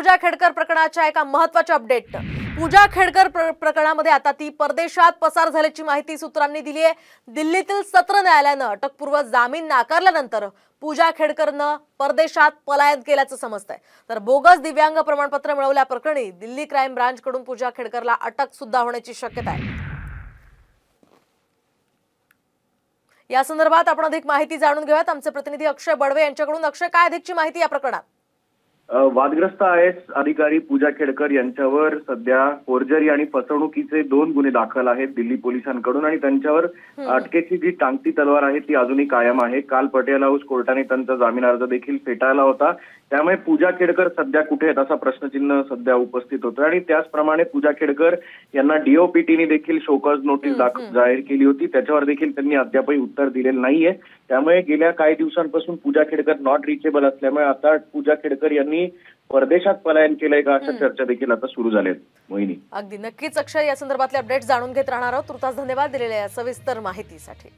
पूजा खेडकर प्रकरणाच्या एका महत्त्वाच्या अपडेट। पूजा खेडकर प्रकरणामध्ये आता ती परदेशात पसार झाल्याची माहिती सूत्रांनी दिली आहे। दिल्लीतील सत्र न्यायालयाने अटकपूर्व जामीन नाकारल्यानंतर पूजा खेडकरनं परदेशात पलायन केल्याचं समजतंय। तर बोगस दिव्यांग प्रमाणपत्र मिळवल्या प्रकरणी दिल्ली क्राईम ब्रांच कडून पूजा खेडकरला अटक सुद्धा होण्याची शक्यता आहे। या संदर्भात आपण अधिक माहिती जाणून घेऊयात आमचे प्रतिनिधी अक्षय बडवे यांच्याकडून। अक्षय, काय अधिकची माहिती या प्रकरणात? वादग्रस्त IAS अधिकारी पूजा खेडकर यांच्यावर सध्या फोर्जरी आणि फसवणुकीचे 2 गुन्हे दाखल आहेत दिल्ली पोलिसांकडून आणि त्यांच्यावर अटकेची जी टांगती तलवार आहे ती अजूनही कायम आहे। काल पटियाला हाऊस कोर्टाने त्यांचा जामीन अर्ज देखील फेटाळला होता। त्यामुळे पूजा खेडकर सध्या कुठे आहेत असा प्रश्नचिन्ह सध्या उपस्थित होतं आणि त्याचप्रमाणे पूजा खेडकर यांना DOPTने देखील शोकॉज नोटीस जाहीर केली होती। त्याच्यावर देखील त्यांनी अद्यापही उत्तर दिलेलं नाहीये। त्यामुळे गेल्या काही दिवसांपासून पूजा खेडकर नॉट रिचेबल असल्यामुळे आता पूजा खेडकर यांनी परदेशात पलायन केलंय का अशा चर्चा देखील आता सुरू झाल्यात। मोहिनी, अगदी नक्कीच अक्षय, या संदर्भातले अपडेट जाणून घेत राहणार आहोत। तुर्तास धन्यवाद दिलेल्या सविस्तर माहितीसाठी।